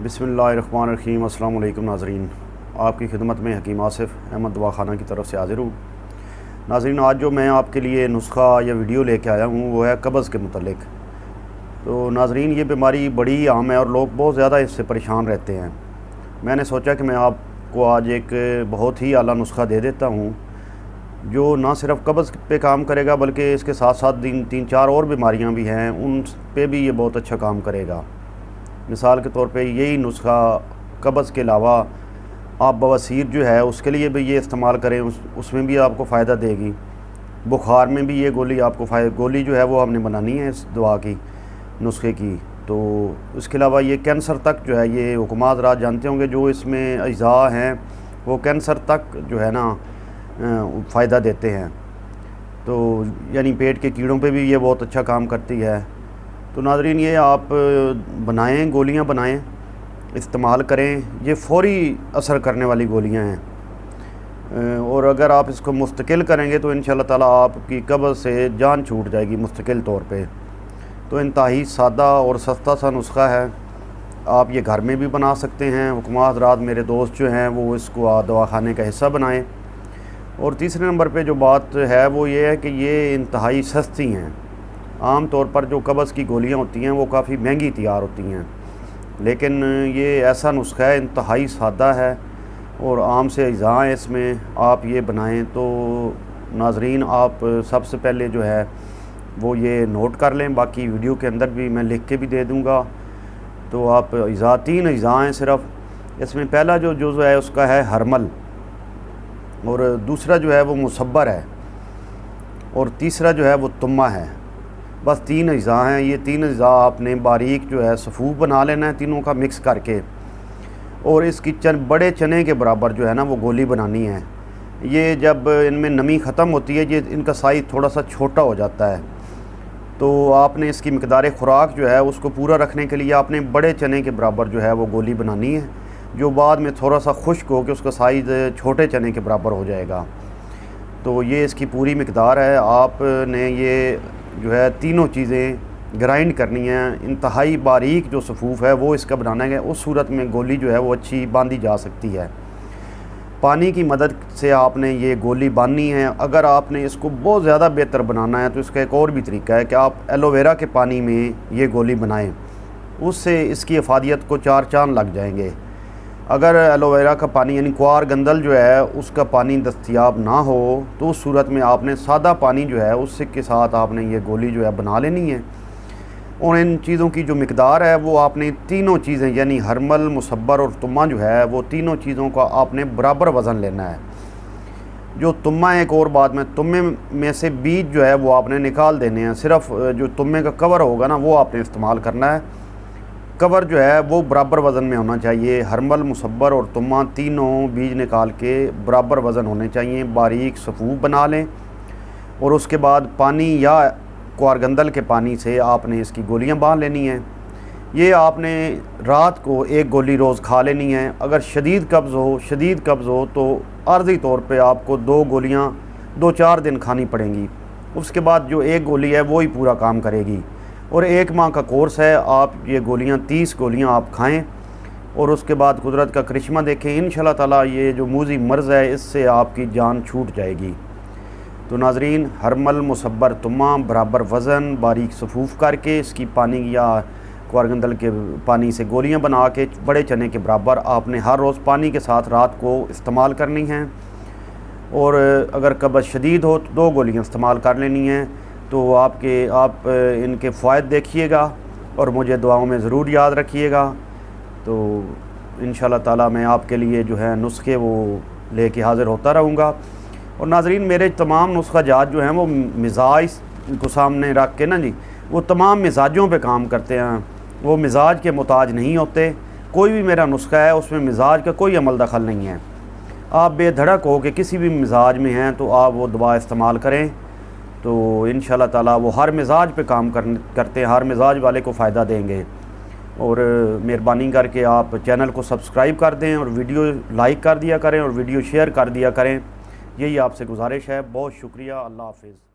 बिस्मिल्लाहिर्रहमानिर्रहीम। अस्सलाम वालेकुम नाज़रीन, आपकी खिदमत में हकीम आसिफ़ अहमद दवाखाना की तरफ से हाज़िर हूँ। नाज़रीन, आज जो मैं आपके लिए नुस्खा या वीडियो लेके आया हूँ वो है कब्ज़ के मुतल्लिक़। तो नाज़रीन, ये बीमारी बड़ी आम है और लोग बहुत ज़्यादा इससे परेशान रहते हैं। मैंने सोचा कि मैं आपको आज एक बहुत ही आला नुस्खा दे देता हूँ जो ना सिर्फ कब्ज़ पे काम करेगा बल्कि इसके साथ साथ तीन चार और बीमारियाँ भी हैं, उन पे भी ये बहुत अच्छा काम करेगा। मिसाल के तौर पे यही नुस्खा कब्ज़ के अलावा आप बवासीर जो है उसके लिए भी ये इस्तेमाल करें, उसमें भी आपको फ़ायदा देगी। बुखार में भी ये गोली आपको गोली जो है वो हमने बनानी है इस दवा की, नुस्खे की। तो इसके अलावा ये कैंसर तक जो है, ये हुक्म हज़रात जानते होंगे, जो इसमें अज़ा हैं वो कैंसर तक जो है ना फ़ायदा देते हैं। तो यानी पेट के कीड़ों पे भी ये बहुत अच्छा काम करती है। तो नाज़रीन, ये आप बनाएं, गोलियां बनाएं, इस्तेमाल करें। ये फ़ौरी असर करने वाली गोलियां हैं और अगर आप इसको मुस्तकिल करेंगे तो इंशाअल्लाह ताला आपकी कब्ज़ से जान छूट जाएगी मुस्तकिल तौर पे। तो इंतहाई सादा और सस्ता सा नुस्खा है, आप ये घर में भी बना सकते हैं। हुक्मा हज़रात मेरे दोस्त जो हैं वो इसको दवाखाने का हिस्सा बनाएं। और तीसरे नंबर पे जो बात है वो ये है कि ये इंतहाई सस्ती हैं। आम तौर पर जो कब्ज़ की गोलियां होती हैं वो काफ़ी महंगी तैयार होती हैं, लेकिन ये ऐसा नुस्खा है, इंतहाई सादा है और आम से अज़ा हैं इसमें। आप ये बनाएं तो नाज़रीन, आप सबसे पहले जो है वो ये नोट कर लें, बाकी वीडियो के अंदर भी मैं लिख के भी दे दूँगा। तो आप अज़ा, 3 अज़ा हैं सिर्फ इसमें। पहला जो जुज़ है उसका है हरमल, और दूसरा जो है वो मुसब्बर है, और तीसरा जो है वो तुम्मा है। बस 3 अज़ा हैं। ये 3 अज़ा आपने बारीक जो है सफ़ूफ बना लेना है, तीनों का मिक्स करके, और इसकी बड़े चने के बराबर जो है ना वो गोली बनानी है। ये जब इनमें नमी ख़त्म होती है, ये इनका साइज़ थोड़ा सा छोटा हो जाता है। तो आपने इसकी मिक़दार ख़ुराक जो है उसको पूरा रखने के लिए आपने बड़े चने के बराबर जो है वो गोली बनानी है, जो बाद में थोड़ा सा खुश्क हो के उसका साइज़ छोटे चने के बराबर हो जाएगा। तो ये इसकी पूरी मिक़दार है। आपने ये जो है तीनों चीज़ें ग्राइंड करनी है। इंतहाई बारीक जो सफ़ूफ है वो इसका बनाना है, उस सूरत में गोली जो है वो अच्छी बांधी जा सकती है। पानी की मदद से आपने ये गोली बांधनी है। अगर आपने इसको बहुत ज़्यादा बेहतर बनाना है तो इसका एक और भी तरीका है कि आप एलोवेरा के पानी में ये गोली बनाएं, उससे इसकी अफादियत को 4 चाँद लग जाएंगे। अगर एलोवेरा का पानी यानी क्वार गंदल जो है उसका पानी दस्तयाब ना हो तो उस सूरत में आपने सादा पानी जो है उससे के साथ आपने ये गोली जो है बना लेनी है। और इन चीज़ों की जो मिक़दार है वो आपने तीनों चीज़ें यानी हरमल, मुसब्बर और तुम्मा जो है वो तीनों चीज़ों का आपने बराबर वज़न लेना है। जो तुम्मा, एक और बात में, तुम्मे में से बीज जो है वो आपने निकाल देने हैं। सिर्फ़ जो तुम्मे का कवर होगा ना वो आपने इस्तेमाल करना है। कवर जो है वो बराबर वज़न में होना चाहिए। हरमल, मुसब्बर और तुम्मा तीनों बीज निकाल के बराबर वज़न होने चाहिए। बारीक सफ़ूफ बना लें और उसके बाद पानी या क्वारगंदल के पानी से आपने इसकी गोलियां बांध लेनी हैं। ये आपने रात को एक गोली रोज़ खा लेनी है। अगर शदीद कब्ज़ हो तो आर्ज़ी तौर पे आपको 2 गोलियां 2-4 दिन खानी पड़ेंगी। उसके बाद जो एक गोली है वो ही पूरा काम करेगी। और 1 माह का कोर्स है। आप ये गोलियां 30 गोलियां आप खाएं और उसके बाद कुदरत का करिश्मा देखें। इंशाअल्लाह ताला ये जो मूज़ी मर्ज़ है इससे आपकी जान छूट जाएगी। तो नाज़रीन, हरमल, मुसब्बर, तुम्मा बराबर वज़न बारीक सफ़ूफ करके इसकी पानी या क्वारगंदल के पानी से गोलियां बना के बड़े चने के बराबर आपने हर रोज़ पानी के साथ रात को इस्तेमाल करनी है। और अगर कब्ज़ शदीद हो तो 2 गोलियां इस्तेमाल कर लेनी हैं। तो आप इनके फ़ायदे देखिएगा और मुझे दुआओं में ज़रूर याद रखिएगा। तो इंशाअल्लाह ताला मैं आपके लिए जो है नुस्खे वो लेके हाज़िर होता रहूँगा। और नाज़रीन, मेरे तमाम नुस्खा जात जो हैं वो मिजाज को सामने रख के ना जी, वो तमाम मिजाजों पे काम करते हैं। वो मिजाज के मुताज नहीं होते। कोई भी मेरा नुस्खा है उसमें मिजाज का कोई अमल दखल नहीं है। आप बेधड़क हो कि किसी भी मिजाज में हैं तो आप वो दवा इस्तेमाल करें। तो इंशाअल्लाह ताला वो हर मिजाज पे काम करते हैं, हर मिजाज वाले को फ़ायदा देंगे। और मेहरबानी करके आप चैनल को सब्सक्राइब कर दें और वीडियो लाइक कर दिया करें और वीडियो शेयर कर दिया करें। यही आपसे गुजारिश है। बहुत शुक्रिया। अल्लाह हाफ़िज़।